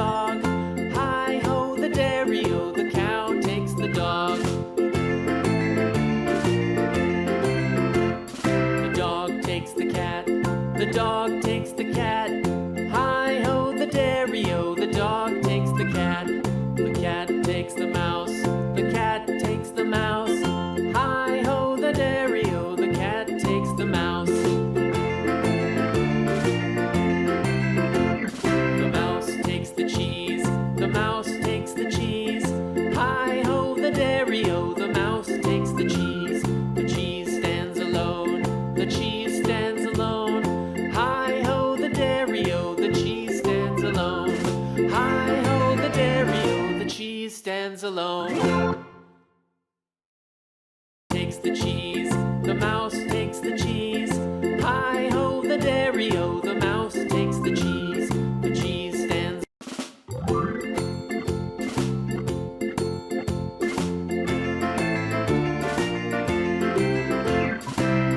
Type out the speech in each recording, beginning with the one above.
dog. Hi-ho, the dairy-o, the cow takes the dog. The dog takes the cat. The dog takes the cat. Hi-ho, the dairy-o, the dog takes the cat. The cat takes the mouse. The cat takes the mouse. Hi-ho, the dairy-o, the cat takes the mouse. The mouse takes the cheese. The mouse takes the cheese. Hi-ho, the dairy-o, the mouse takes the cheese. The cheese stands alone. The cheese stands alone. Hi-ho, the dairy-o, the cheese stands alone. Hi-ho, the dairy-o, the cheese stands alone. Takes the cheese. The mouse takes the cheese. Hi-ho, the dairy-o, the mouse takes the cheese. The cheese stands.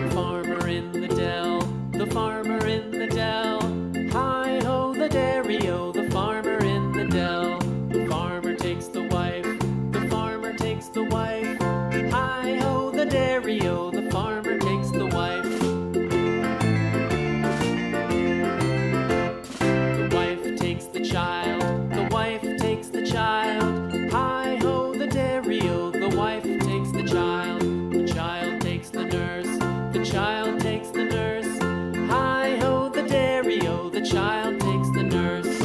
The farmer in the dell. The farmer in the dell. Hi-ho, the dairy-o, the farmer in the dell. The farmer takes the wife. The farmer takes the wife. Hi-ho, the dairy-o, the farmer takes the wife. The wife takes the child. The wife takes the child. Hi-ho, the dairy-o, the wife takes the child. The child takes the nurse. The child takes the nurse. Hi-ho, the dairy-o, the child takes the nurse.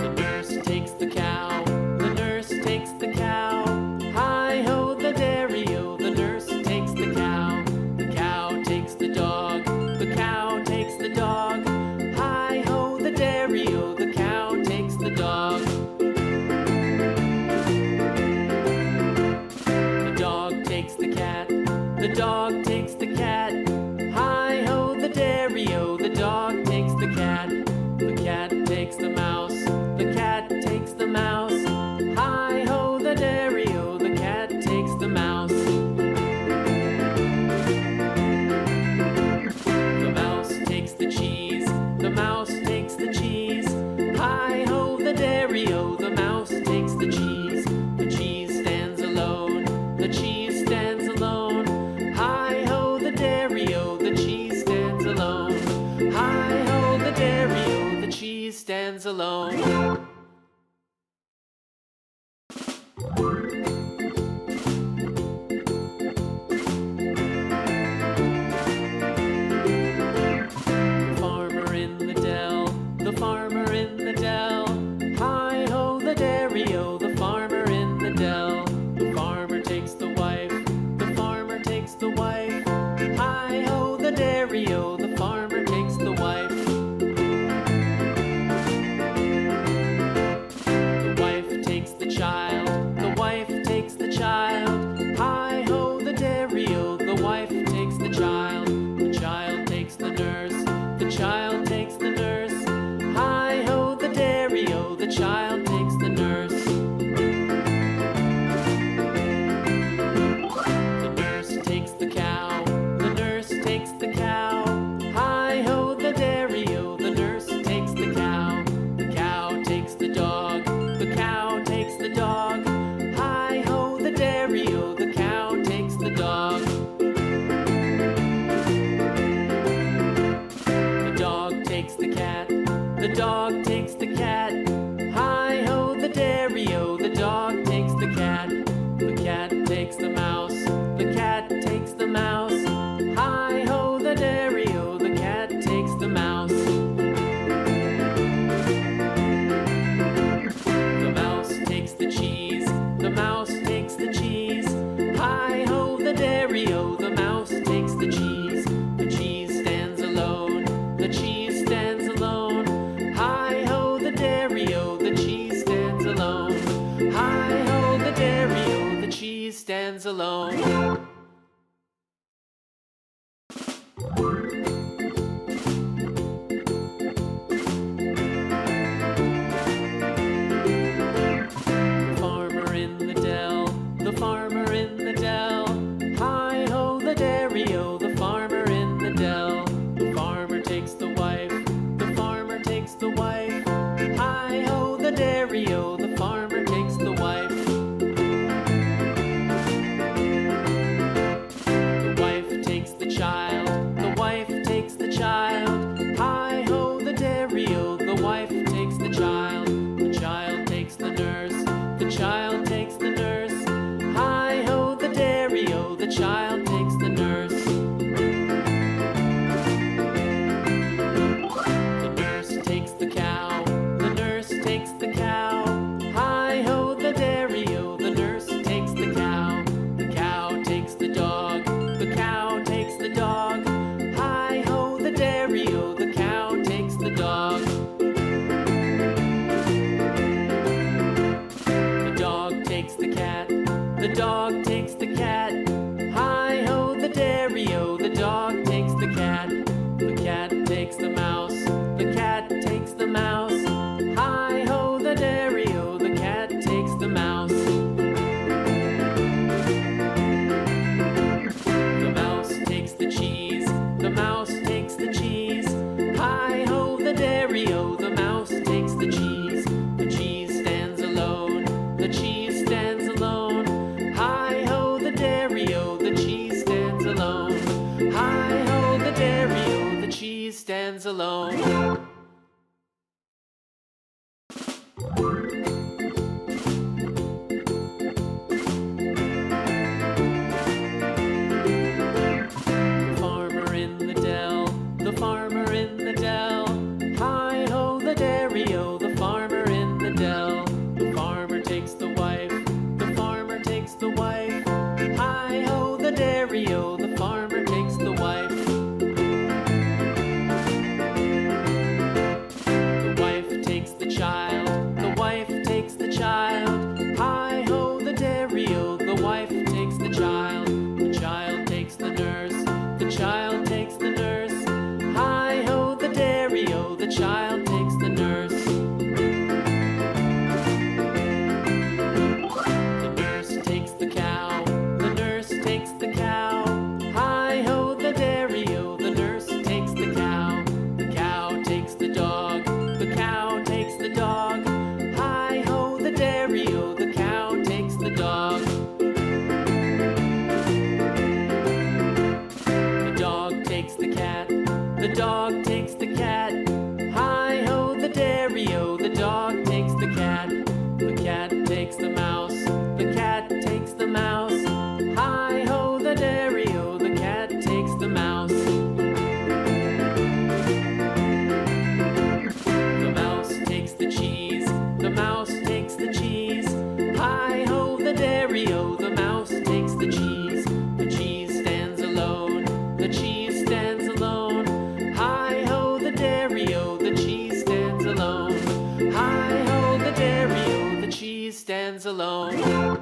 The nurse takes the cow. The nurse takes the cow. Hi-ho, the dairy-o, the nurse takes the cow. The cow takes the dog. The cow takes the dog. Hi-ho, the dairy-o, the cow takes the dog. The dog takes the cat. The dog takes the cat. Hi-ho, the dairy-o, the dog takes the cat. The cat takes the mouse. The cat takes the mouse. Hi-ho, the dairy-o, the cat takes the mouse. The mouse takes the cheese. The mouse takes the cheese. Hi-ho, the dairy-o, the mouse takes the cheese. The cheese stands alone. The cheese stands alone. Hi-ho, the dairy-o, the cheese stands alone. Hi-ho, the dairy-o, the cheese stands alone. The farmer in the dell. The farmer in the dell. Hi-ho, the dairy-o, the farmer in the dell. The farmer takes the wife. The farmer takes the wife. Hi-ho, the dairy-o, the farmer takes the wife. The wife takes the child. The wife takes the child. Hi-ho, the dairy-o, the wife takes the child. The child takes the nurse. The child takes the nurse. Hi-ho, the dairy-o, the child takes the nurse. The nurse takes the cow. The nurse takes the cow. Hi-ho, the dairy-o, the nurse takes the cow. The cow takes the dog. The cow takes the dog. Hi-ho, the dairy-o, the cow takes the dog. The dog takes the cat. The dog takes the cat. Hi-ho, the dairy-o, the dog takes the cat. The cat takes the mouse. The cat takes the mouse. Hi-ho, the dairy-o, the cat takes the mouse. The mouse takes the cheese. The mouse takes the cheese. Hi-ho, the dairy-o, the mouse takes the cheese. The cheese stands alone. The cheese stands alone. Hi-ho, the dairy-o, dog takes the cat. Hi-ho, the dairy-o, the dog takes the cat. The cat takes the mouse. The cat takes the mouse. Hi-ho, the dairy-o, the cat takes the mouse. The mouse takes the cheese. The mouse takes the cheese. Hi-ho, the dairy-o, the mouse takes the cheese. The cheese stands alone. The cheese stands alone. Hi-ho, the dairy-o, the cheese stands alone. Hi-ho, the dairy-o, the cheese stands alone. The farmer in the dell. Hi-ho, the dairy-o, the farmer in the dell. The farmer takes the wife. The farmer takes the wife. Hi-ho, the dairy-o, the farmer takes the wife. The wife takes the child. The wife takes the child. Hi-ho, the dairy-o, the wife takes the child. The child takes the nurse. The child takes the nurse. Hi-ho, the dairy-o, the child takes the nurse. The nurse takes the cow. The nurse takes the cow. Hi-ho, the dairy-o, the nurse takes the cow. The cow takes the dog. The cow takes the dog. Hi-ho, the dairy-o, the cow takes the dog. The dog takes the cat. The dog takes the cat. Hi-ho, the dairy-o, the dog takes the cat. The cat takes the mouse. The cat takes the mouse. Hi-ho, the dairy-o, the cat takes the mouse. The mouse takes the cheese. The mouse takes the cheese. Hi-ho, the dairy-o, the mouse takes the cheese. The cheese stands alone. The cheese stands alone. Hi-ho, the dairy-o, the cheese stands alone. Hi-ho, the dairy-o, the cheese stands alone.